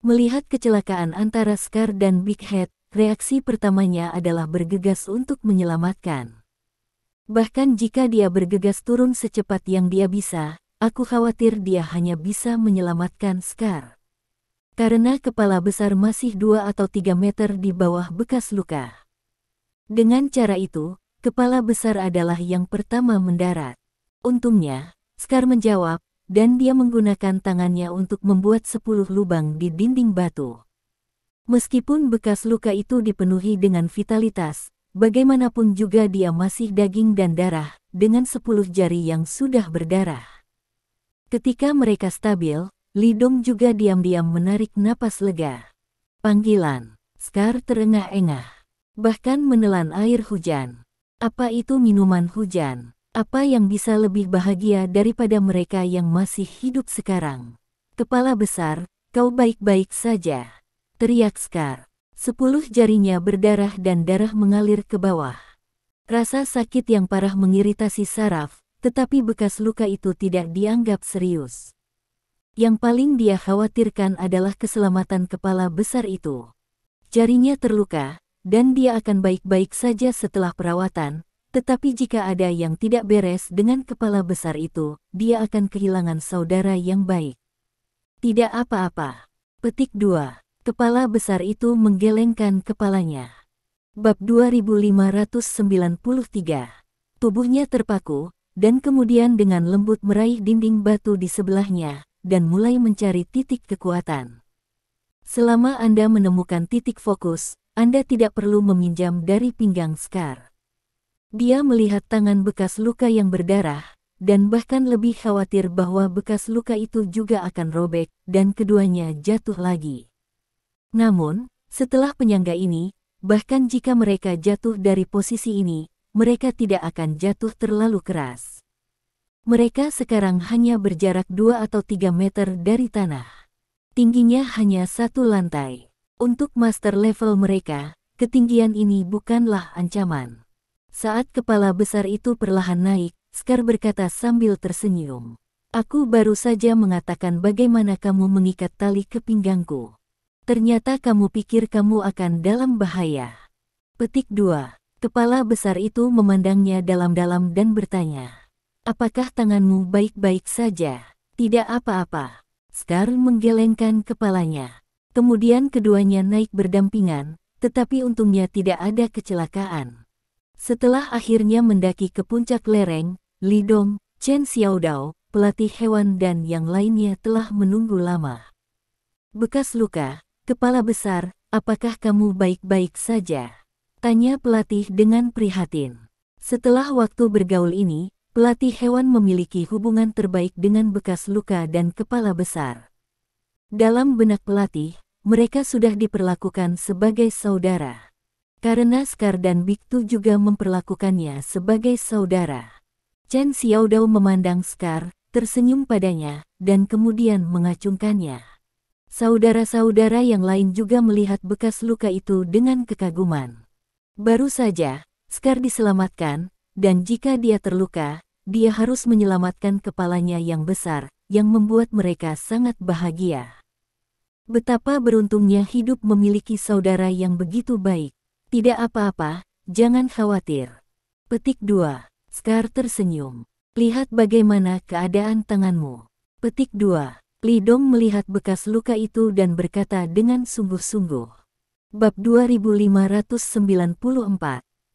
Melihat kecelakaan antara Scar dan Big Head, reaksi pertamanya adalah bergegas untuk menyelamatkan. Bahkan jika dia bergegas turun secepat yang dia bisa, aku khawatir dia hanya bisa menyelamatkan Scar. Karena kepala besar masih 2 atau 3 meter di bawah bekas luka. Dengan cara itu, kepala besar adalah yang pertama mendarat. Untungnya, Scar menjawab, dan dia menggunakan tangannya untuk membuat 10 lubang di dinding batu. Meskipun bekas luka itu dipenuhi dengan vitalitas, bagaimanapun juga dia masih daging dan darah, dengan 10 jari yang sudah berdarah. Ketika mereka stabil, Li Dong juga diam-diam menarik napas lega. Panggilan. Scar terengah-engah, bahkan menelan air hujan. Apa itu minuman hujan? Apa yang bisa lebih bahagia daripada mereka yang masih hidup sekarang? Kepala besar, kau baik-baik saja, teriak Scar. 10 jarinya berdarah dan darah mengalir ke bawah. Rasa sakit yang parah mengiritasi saraf, tetapi bekas luka itu tidak dianggap serius. Yang paling dia khawatirkan adalah keselamatan kepala besar itu. Jarinya terluka, dan dia akan baik-baik saja setelah perawatan, tetapi jika ada yang tidak beres dengan kepala besar itu, dia akan kehilangan saudara yang baik. Tidak apa-apa. Petik 2. Kepala besar itu menggelengkan kepalanya. Bab 2593. Tubuhnya terpaku, dan kemudian dengan lembut meraih dinding batu di sebelahnya, dan mulai mencari titik kekuatan. Selama Anda menemukan titik fokus, Anda tidak perlu meminjam dari pinggang Scar. Dia melihat tangan bekas luka yang berdarah, dan bahkan lebih khawatir bahwa bekas luka itu juga akan robek, dan keduanya jatuh lagi. Namun, setelah penyangga ini, bahkan jika mereka jatuh dari posisi ini, mereka tidak akan jatuh terlalu keras. Mereka sekarang hanya berjarak 2 atau 3 meter dari tanah. Tingginya hanya 1 lantai. Untuk master level mereka, ketinggian ini bukanlah ancaman. Saat kepala besar itu perlahan naik, Scar berkata sambil tersenyum. Aku baru saja mengatakan bagaimana kamu mengikat tali ke pinggangku. Ternyata kamu pikir kamu akan dalam bahaya. Petik 2. Kepala besar itu memandangnya dalam-dalam dan bertanya. Apakah tanganmu baik-baik saja? Tidak apa-apa. Scar menggelengkan kepalanya. Kemudian keduanya naik berdampingan, tetapi untungnya tidak ada kecelakaan. Setelah akhirnya mendaki ke puncak lereng, Li Dong, Chen Xiaodao, pelatih hewan dan yang lainnya telah menunggu lama. Bekas luka, Kepala besar, apakah kamu baik-baik saja? Tanya pelatih dengan prihatin. Setelah waktu bergaul ini, pelatih hewan memiliki hubungan terbaik dengan bekas luka dan kepala besar. Dalam benak pelatih, mereka sudah diperlakukan sebagai saudara. Karena Scar dan Biktu juga memperlakukannya sebagai saudara. Chen Xiaodao memandang Scar, tersenyum padanya, dan kemudian mengacungkannya. Saudara-saudara yang lain juga melihat bekas luka itu dengan kekaguman. Baru saja, Scar diselamatkan, dan jika dia terluka, dia harus menyelamatkan kepalanya yang besar, yang membuat mereka sangat bahagia. Betapa beruntungnya hidup memiliki saudara yang begitu baik. Tidak apa-apa, jangan khawatir. Petik 2. Scar tersenyum. Lihat bagaimana keadaan tanganmu. Petik 2. Li Dong melihat bekas luka itu dan berkata dengan sungguh-sungguh. Bab 2594.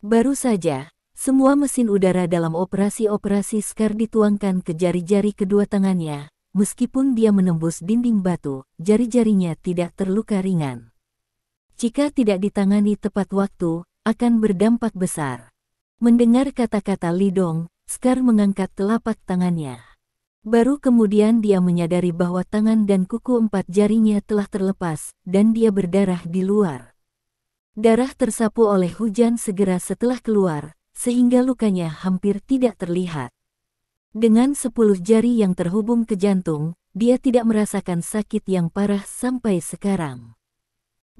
Baru saja, semua mesin udara dalam operasi-operasi Scar dituangkan ke jari-jari kedua tangannya. Meskipun dia menembus dinding batu, jari-jarinya tidak terluka ringan. Jika tidak ditangani tepat waktu, akan berdampak besar. Mendengar kata-kata Li Dong, Scar mengangkat telapak tangannya. Baru kemudian dia menyadari bahwa tangan dan kuku 4 jarinya telah terlepas, dan dia berdarah di luar. Darah tersapu oleh hujan segera setelah keluar, sehingga lukanya hampir tidak terlihat. Dengan 10 jari yang terhubung ke jantung, dia tidak merasakan sakit yang parah sampai sekarang.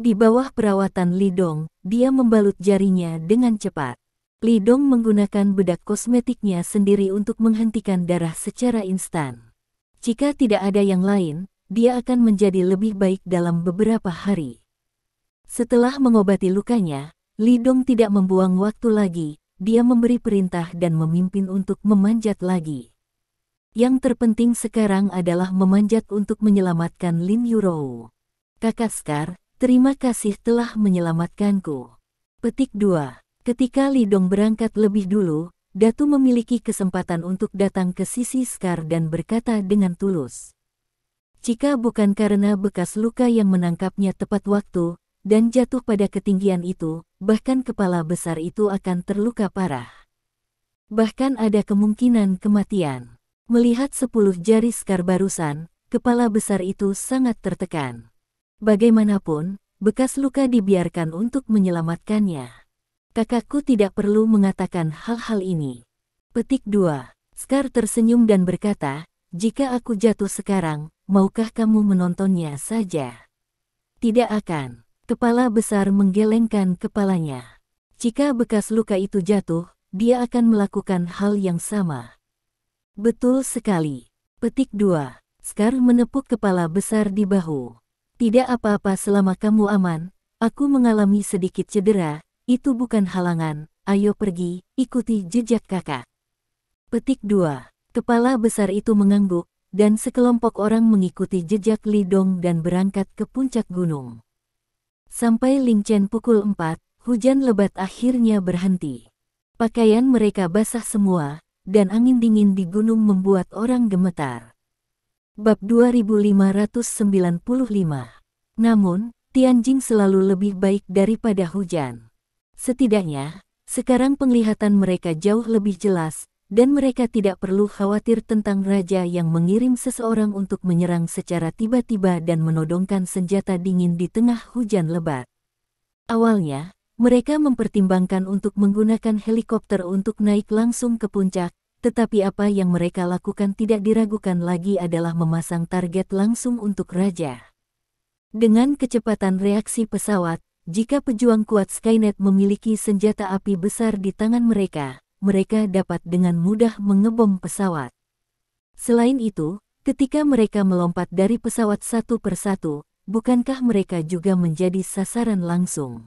Di bawah perawatan Li Dong, dia membalut jarinya dengan cepat. Li Dong menggunakan bedak kosmetiknya sendiri untuk menghentikan darah secara instan. Jika tidak ada yang lain, dia akan menjadi lebih baik dalam beberapa hari. Setelah mengobati lukanya, Li Dong tidak membuang waktu lagi, dia memberi perintah dan memimpin untuk memanjat lagi. Yang terpenting sekarang adalah memanjat untuk menyelamatkan Lin Yurou. Kakak Scar, terima kasih telah menyelamatkanku. Petik 2. Ketika Li Dong berangkat lebih dulu, Datu memiliki kesempatan untuk datang ke sisi Scar dan berkata dengan tulus. Jika bukan karena bekas luka yang menangkapnya tepat waktu, dan jatuh pada ketinggian itu, bahkan kepala besar itu akan terluka parah. Bahkan ada kemungkinan kematian. Melihat 10 jari Scar barusan, kepala besar itu sangat tertekan. Bagaimanapun, bekas luka dibiarkan untuk menyelamatkannya. Kakakku tidak perlu mengatakan hal-hal ini. Petik 2. Scar tersenyum dan berkata, jika aku jatuh sekarang, maukah kamu menontonnya saja? Tidak akan. Kepala besar menggelengkan kepalanya. Jika bekas luka itu jatuh, dia akan melakukan hal yang sama. Betul sekali. Petik 2. Scar menepuk kepala besar di bahu. Tidak apa-apa selama kamu aman, aku mengalami sedikit cedera. Itu bukan halangan, ayo pergi, ikuti jejak kakak. Petik 2. Kepala besar itu mengangguk, dan sekelompok orang mengikuti jejak Li Dong dan berangkat ke puncak gunung. Sampai Ling Chen pukul 4, hujan lebat akhirnya berhenti. Pakaian mereka basah semua, dan angin dingin di gunung membuat orang gemetar. Bab 2595. Namun, Tianjing selalu lebih baik daripada hujan. Setidaknya, sekarang penglihatan mereka jauh lebih jelas, dan mereka tidak perlu khawatir tentang raja yang mengirim seseorang untuk menyerang secara tiba-tiba dan menodongkan senjata dingin di tengah hujan lebat. Awalnya, mereka mempertimbangkan untuk menggunakan helikopter untuk naik langsung ke puncak, tetapi apa yang mereka lakukan tidak diragukan lagi adalah memasang target langsung untuk raja. Dengan kecepatan reaksi pesawat, jika pejuang kuat Skynet memiliki senjata api besar di tangan mereka, mereka dapat dengan mudah mengebom pesawat. Selain itu, ketika mereka melompat dari pesawat satu persatu, bukankah mereka juga menjadi sasaran langsung?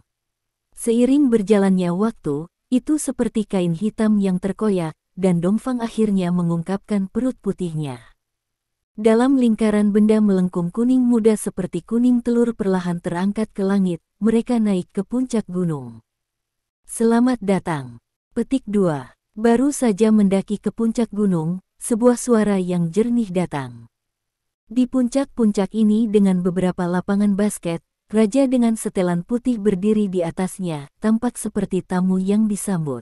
Seiring berjalannya waktu, itu seperti kain hitam yang terkoyak, dan Dongfang akhirnya mengungkapkan perut putihnya. Dalam lingkaran benda melengkung kuning muda seperti kuning telur perlahan terangkat ke langit, mereka naik ke puncak gunung. Selamat datang. Petik 2. Baru saja mendaki ke puncak gunung, sebuah suara yang jernih datang. Di puncak-puncak ini dengan beberapa lapangan basket, Raja dengan setelan putih berdiri di atasnya, tampak seperti tamu yang disambut.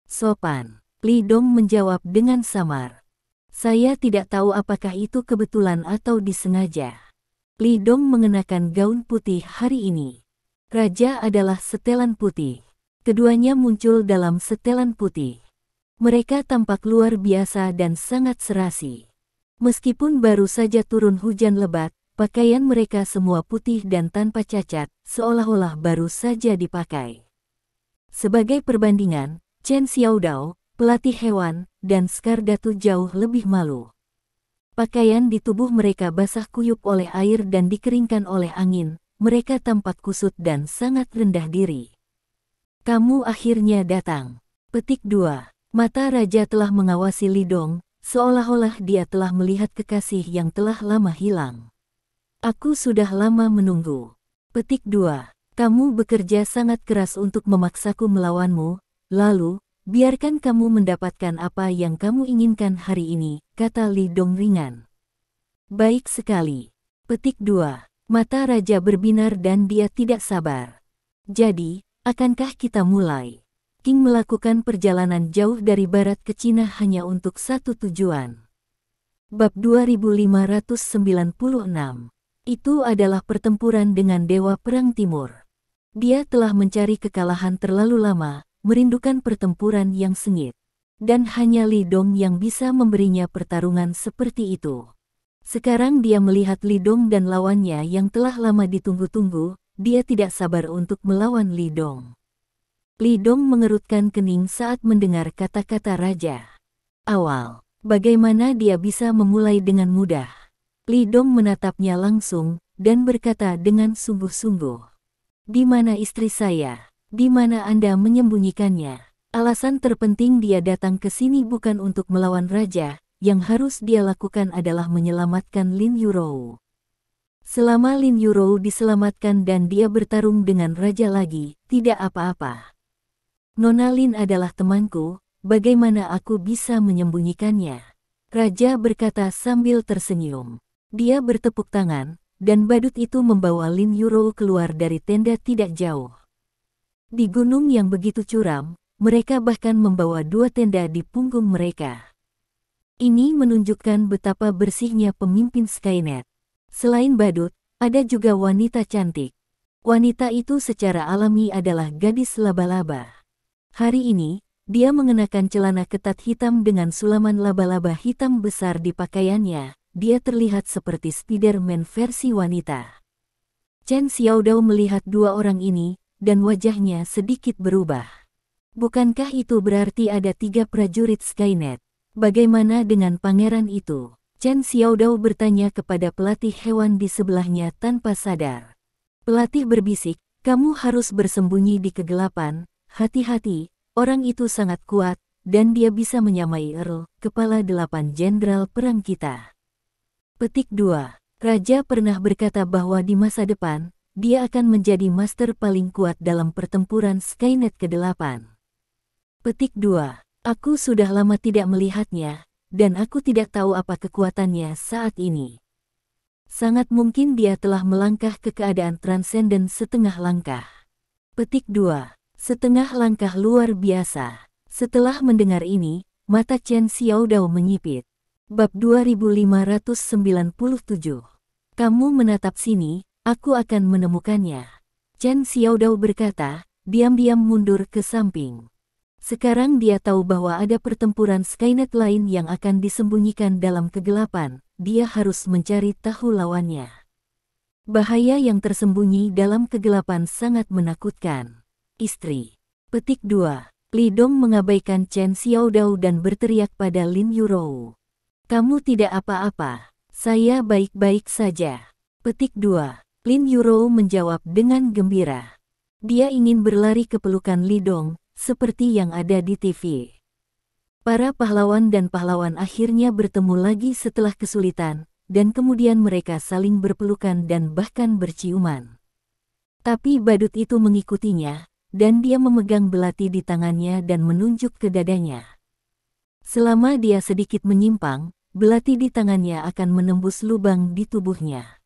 Sopan, Li Dong menjawab dengan samar. Saya tidak tahu apakah itu kebetulan atau disengaja. Li Dong mengenakan gaun putih hari ini. Raja adalah setelan putih. Keduanya muncul dalam setelan putih. Mereka tampak luar biasa dan sangat serasi. Meskipun baru saja turun hujan lebat, pakaian mereka semua putih dan tanpa cacat, seolah-olah baru saja dipakai. Sebagai perbandingan, Chen Xiaodao, pelatih hewan, dan Skardatu jauh lebih malu. Pakaian di tubuh mereka basah kuyup oleh air dan dikeringkan oleh angin, mereka tampak kusut dan sangat rendah diri. Kamu akhirnya datang. Petik 2. Mata raja telah mengawasi Li Dong, seolah-olah dia telah melihat kekasih yang telah lama hilang. Aku sudah lama menunggu. Petik 2. Kamu bekerja sangat keras untuk memaksaku melawanmu, lalu, biarkan kamu mendapatkan apa yang kamu inginkan hari ini, kata Li Dong ringan. Baik sekali. Petik 2. Mata raja berbinar dan dia tidak sabar. Jadi, akankah kita mulai? King melakukan perjalanan jauh dari barat ke Cina hanya untuk satu tujuan. Bab 2596. Itu adalah pertempuran dengan Dewa Perang Timur. Dia telah mencari kekalahan terlalu lama, merindukan pertempuran yang sengit. Dan hanya Li Dong yang bisa memberinya pertarungan seperti itu. Sekarang dia melihat Li Dong dan lawannya yang telah lama ditunggu-tunggu, dia tidak sabar untuk melawan Li Dong. Li Dong mengerutkan kening saat mendengar kata-kata raja. Awal, bagaimana dia bisa memulai dengan mudah? Li Dong menatapnya langsung, dan berkata dengan sungguh-sungguh. Di mana istri saya? Di mana Anda menyembunyikannya? Alasan terpenting dia datang ke sini bukan untuk melawan raja, yang harus dia lakukan adalah menyelamatkan Lin Yurou. Selama Lin Yurou diselamatkan dan dia bertarung dengan raja lagi, tidak apa-apa. Nona Lin adalah temanku, bagaimana aku bisa menyembunyikannya? Raja berkata sambil tersenyum. Dia bertepuk tangan, dan badut itu membawa Lin Yurou keluar dari tenda tidak jauh. Di gunung yang begitu curam, mereka bahkan membawa 2 tenda di punggung mereka. Ini menunjukkan betapa bersihnya pemimpin Skynet. Selain badut, ada juga wanita cantik. Wanita itu secara alami adalah gadis laba-laba. Hari ini, dia mengenakan celana ketat hitam dengan sulaman laba-laba hitam besar di pakaiannya. Dia terlihat seperti Spider-Man versi wanita. Chen Xiaodao melihat 2 orang ini, dan wajahnya sedikit berubah. Bukankah itu berarti ada 3 prajurit Skynet? Bagaimana dengan pangeran itu? Chen Xiaodao bertanya kepada pelatih hewan di sebelahnya tanpa sadar. Pelatih berbisik, kamu harus bersembunyi di kegelapan, hati-hati, orang itu sangat kuat, dan dia bisa menyamai Earl, kepala 8 jenderal perang kita. Petik 2. Raja pernah berkata bahwa di masa depan, dia akan menjadi master paling kuat dalam pertempuran Skynet ke-8. Petik 2. Aku sudah lama tidak melihatnya, dan aku tidak tahu apa kekuatannya saat ini. Sangat mungkin dia telah melangkah ke keadaan transenden setengah langkah. Petik 2. Setengah langkah luar biasa. Setelah mendengar ini, mata Chen Xiaodao menyipit. Bab 2597. Kamu menatap sini, aku akan menemukannya. Chen Xiaodao berkata, diam-diam mundur ke samping. Sekarang dia tahu bahwa ada pertempuran Skynet lain yang akan disembunyikan dalam kegelapan, dia harus mencari tahu lawannya. Bahaya yang tersembunyi dalam kegelapan sangat menakutkan. Istri. Petik 2. Li Dong mengabaikan Chen Xiaodao dan berteriak pada Lin Yurou. Kamu tidak apa-apa, saya baik-baik saja. Petik 2. Lin Yurou menjawab dengan gembira. Dia ingin berlari ke pelukan Li Dong, seperti yang ada di TV. Para pahlawan dan pahlawan akhirnya bertemu lagi setelah kesulitan, dan kemudian mereka saling berpelukan dan bahkan berciuman. Tapi badut itu mengikutinya, dan dia memegang belati di tangannya dan menunjuk ke dadanya. Selama dia sedikit menyimpang, belati di tangannya akan menembus lubang di tubuhnya.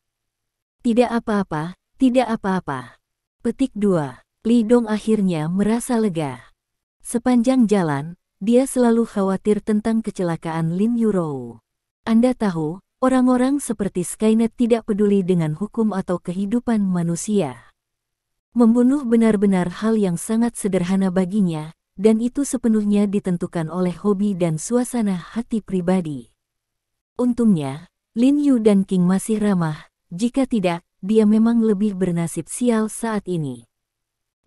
Tidak apa-apa, Tidak apa-apa. Petik 2. Li Dong akhirnya merasa lega. Sepanjang jalan, dia selalu khawatir tentang kecelakaan Lin Yurou. Anda tahu, orang-orang seperti Skynet tidak peduli dengan hukum atau kehidupan manusia. Membunuh benar-benar hal yang sangat sederhana baginya, dan itu sepenuhnya ditentukan oleh hobi dan suasana hati pribadi. Untungnya, Lin Yu dan King masih ramah, jika tidak, dia memang lebih bernasib sial saat ini.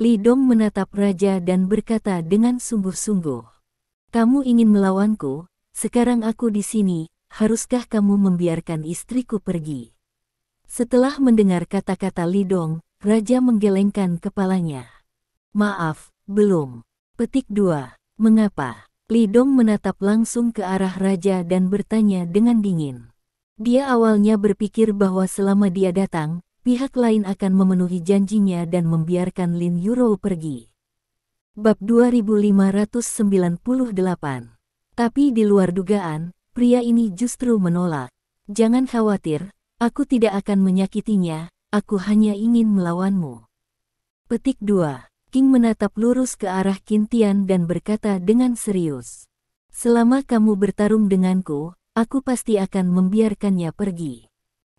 Li Dong menatap raja dan berkata dengan sungguh-sungguh, "Kamu ingin melawanku, sekarang aku di sini, haruskah kamu membiarkan istriku pergi?" Setelah mendengar kata-kata Li Dong, raja menggelengkan kepalanya. "Maaf, belum." Petik 2. Mengapa? Li Dong menatap langsung ke arah raja dan bertanya dengan dingin. Dia awalnya berpikir bahwa selama dia datang, pihak lain akan memenuhi janjinya dan membiarkan Lin Yurou pergi. Bab 2598. Tapi di luar dugaan, pria ini justru menolak. "Jangan khawatir, aku tidak akan menyakitinya, aku hanya ingin melawanmu." Petik 2. King menatap lurus ke arah Qin Tian dan berkata dengan serius, "Selama kamu bertarung denganku, aku pasti akan membiarkannya pergi.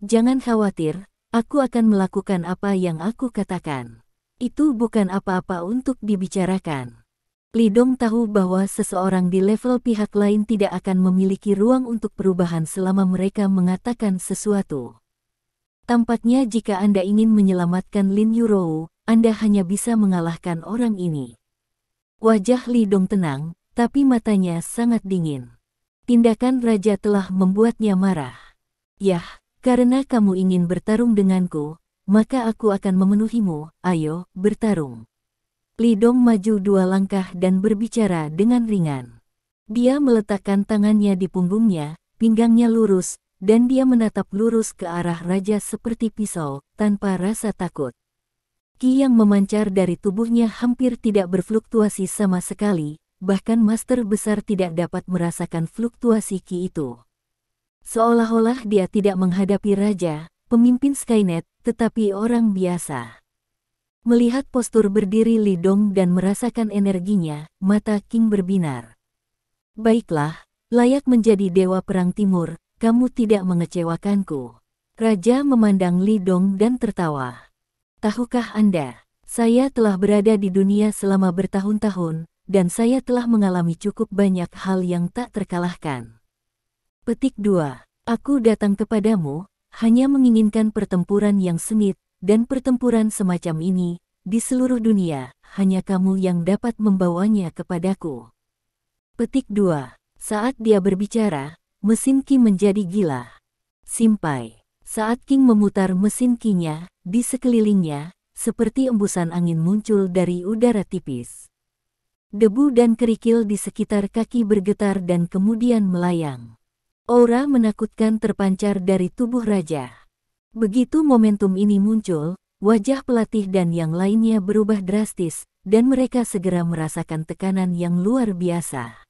Jangan khawatir, aku akan melakukan apa yang aku katakan. Itu bukan apa-apa untuk dibicarakan." Li Dong tahu bahwa seseorang di level pihak lain tidak akan memiliki ruang untuk perubahan selama mereka mengatakan sesuatu. Tampaknya jika Anda ingin menyelamatkan Lin Yurou, Anda hanya bisa mengalahkan orang ini. Wajah Li Dong tenang, tapi matanya sangat dingin. Tindakan raja telah membuatnya marah. "Yah, karena kamu ingin bertarung denganku, maka aku akan memenuhimu, ayo, bertarung." Li Dong maju 2 langkah dan berbicara dengan ringan. Dia meletakkan tangannya di punggungnya, pinggangnya lurus, dan dia menatap lurus ke arah raja seperti pisau, tanpa rasa takut. Qi yang memancar dari tubuhnya hampir tidak berfluktuasi sama sekali, bahkan Master Besar tidak dapat merasakan fluktuasi Qi itu. Seolah-olah dia tidak menghadapi raja, pemimpin Skynet, tetapi orang biasa. Melihat postur berdiri Li Dong dan merasakan energinya, mata King berbinar. "Baiklah, layak menjadi dewa perang timur, kamu tidak mengecewakanku." Raja memandang Li Dong dan tertawa. "Tahukah Anda, saya telah berada di dunia selama bertahun-tahun, dan saya telah mengalami cukup banyak hal yang tak terkalahkan." Petik 2. Aku datang kepadamu, hanya menginginkan pertempuran yang sengit, dan pertempuran semacam ini, di seluruh dunia, hanya kamu yang dapat membawanya kepadaku. Petik 2. Saat dia berbicara, mesin Qi menjadi gila. Simpai. Saat King memutar mesin Qi-nya, di sekelilingnya, seperti embusan angin muncul dari udara tipis. Debu dan kerikil di sekitar kaki bergetar dan kemudian melayang. Aura menakutkan terpancar dari tubuh raja. Begitu momentum ini muncul, wajah pelatih dan yang lainnya berubah drastis, dan mereka segera merasakan tekanan yang luar biasa.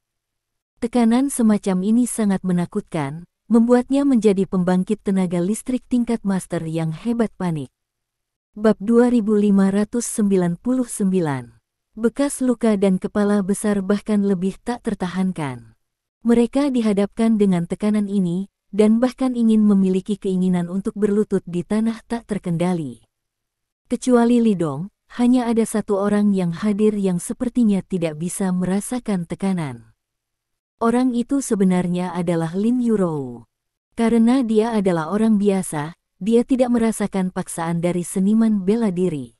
Tekanan semacam ini sangat menakutkan, membuatnya menjadi pembangkit tenaga listrik tingkat master yang hebat panik. Bab 2599. Bekas luka dan kepala besar bahkan lebih tak tertahankan. Mereka dihadapkan dengan tekanan ini, dan bahkan ingin memiliki keinginan untuk berlutut di tanah tak terkendali. Kecuali Li Dong, hanya ada satu orang yang hadir yang sepertinya tidak bisa merasakan tekanan. Orang itu sebenarnya adalah Lin Yurou. Karena dia adalah orang biasa, dia tidak merasakan paksaan dari seniman bela diri.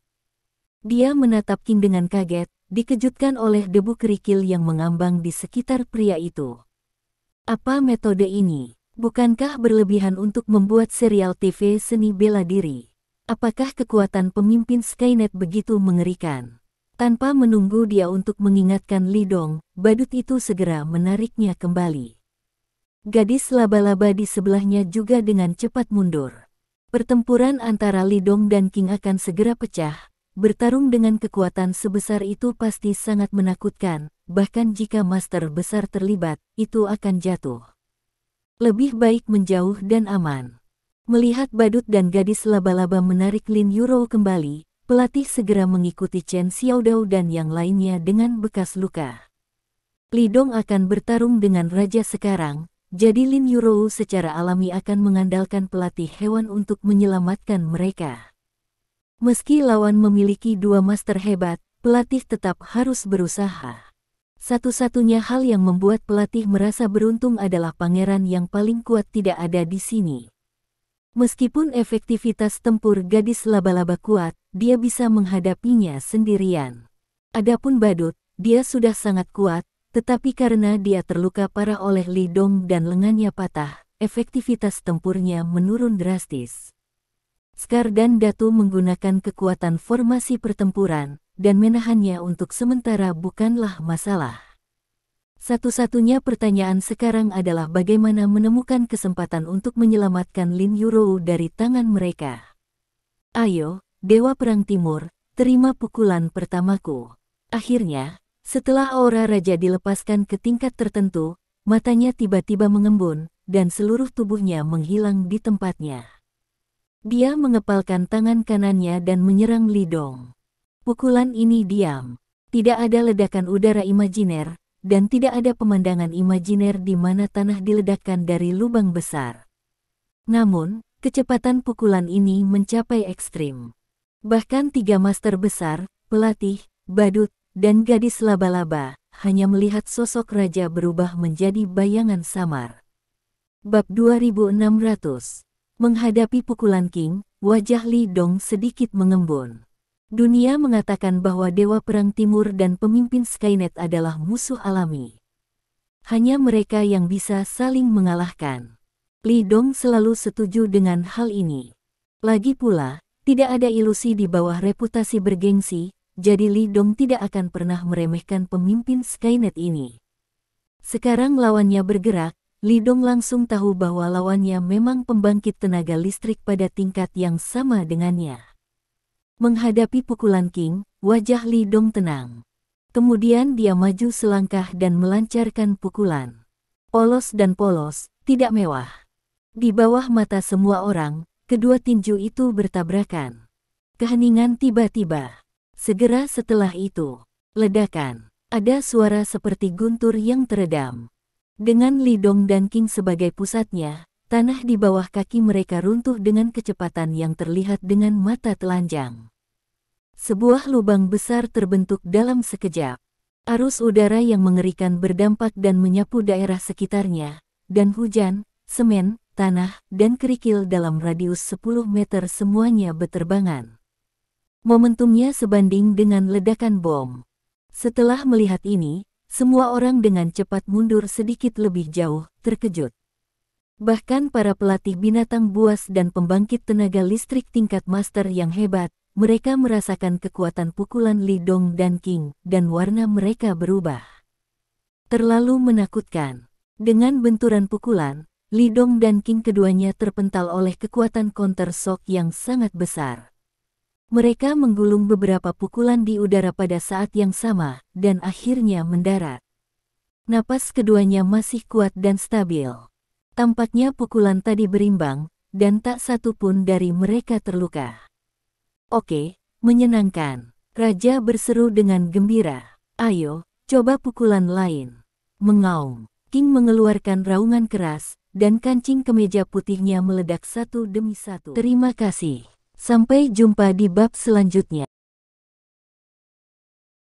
Dia menatap King dengan kaget, dikejutkan oleh debu kerikil yang mengambang di sekitar pria itu. Apa metode ini? Bukankah berlebihan untuk membuat serial TV seni bela diri? Apakah kekuatan pemimpin Skynet begitu mengerikan? Tanpa menunggu dia untuk mengingatkan Li Dong, badut itu segera menariknya kembali. Gadis laba-laba di sebelahnya juga dengan cepat mundur. Pertempuran antara Li Dong dan King akan segera pecah. Bertarung dengan kekuatan sebesar itu pasti sangat menakutkan, bahkan jika Master Besar terlibat, itu akan jatuh. Lebih baik menjauh dan aman. Melihat badut dan gadis laba-laba menarik Lin Yuro kembali, pelatih segera mengikuti Chen Xiaodao dan yang lainnya dengan bekas luka. Li Dong akan bertarung dengan raja sekarang, jadi Lin Yuro secara alami akan mengandalkan pelatih hewan untuk menyelamatkan mereka. Meski lawan memiliki dua master hebat, pelatih tetap harus berusaha. Satu-satunya hal yang membuat pelatih merasa beruntung adalah pangeran yang paling kuat tidak ada di sini. Meskipun efektivitas tempur gadis laba-laba kuat, dia bisa menghadapinya sendirian. Adapun badut, dia sudah sangat kuat, tetapi karena dia terluka parah oleh Li Dong dan lengannya patah, efektivitas tempurnya menurun drastis. Scar dan Datu menggunakan kekuatan formasi pertempuran, dan menahannya untuk sementara bukanlah masalah. Satu-satunya pertanyaan sekarang adalah bagaimana menemukan kesempatan untuk menyelamatkan Lin Yuro dari tangan mereka. Ayo, Dewa Perang Timur, terima pukulan pertamaku. Akhirnya, setelah aura raja dilepaskan ke tingkat tertentu, matanya tiba-tiba mengembun, dan seluruh tubuhnya menghilang di tempatnya. Dia mengepalkan tangan kanannya dan menyerang Li Dong. Pukulan ini diam. Tidak ada ledakan udara imajiner, dan tidak ada pemandangan imajiner di mana tanah diledakkan dari lubang besar. Namun, kecepatan pukulan ini mencapai ekstrim. Bahkan tiga master besar, pelatih, badut, dan gadis laba-laba, hanya melihat sosok raja berubah menjadi bayangan samar. Bab 2600. Menghadapi pukulan King, wajah Li Dong sedikit mengembun. Dunia mengatakan bahwa Dewa Perang Timur dan pemimpin Skynet adalah musuh alami. Hanya mereka yang bisa saling mengalahkan. Li Dong selalu setuju dengan hal ini. Lagi pula, tidak ada ilusi di bawah reputasi bergengsi, jadi Li Dong tidak akan pernah meremehkan pemimpin Skynet ini. Sekarang lawannya bergerak, Li Dong langsung tahu bahwa lawannya memang pembangkit tenaga listrik pada tingkat yang sama dengannya. Menghadapi pukulan King, wajah Li Dong tenang. Kemudian dia maju selangkah dan melancarkan pukulan. Polos dan polos, tidak mewah. Di bawah mata semua orang, kedua tinju itu bertabrakan. Keheningan tiba-tiba. Segera setelah itu, ledakan. Ada suara seperti guntur yang teredam. Dengan Li Dong dan King sebagai pusatnya, tanah di bawah kaki mereka runtuh dengan kecepatan yang terlihat dengan mata telanjang. Sebuah lubang besar terbentuk dalam sekejap. Arus udara yang mengerikan berdampak dan menyapu daerah sekitarnya, dan hujan, semen, tanah, dan kerikil dalam radius 10 meter semuanya berterbangan. Momentumnya sebanding dengan ledakan bom. Setelah melihat ini, semua orang dengan cepat mundur sedikit lebih jauh, terkejut. Bahkan para pelatih binatang buas dan pembangkit tenaga listrik tingkat master yang hebat, mereka merasakan kekuatan pukulan Li Dong dan King, dan warna mereka berubah. Terlalu menakutkan. Dengan benturan pukulan, Li Dong dan King keduanya terpental oleh kekuatan counter shock yang sangat besar. Mereka menggulung beberapa pukulan di udara pada saat yang sama, dan akhirnya mendarat. Napas keduanya masih kuat dan stabil. Tampaknya pukulan tadi berimbang, dan tak satu pun dari mereka terluka. Oke, menyenangkan. Raja berseru dengan gembira. Ayo, coba pukulan lain. Mengaum. King mengeluarkan raungan keras, dan kancing kemeja putihnya meledak satu demi satu. Terima kasih. Sampai jumpa di bab selanjutnya.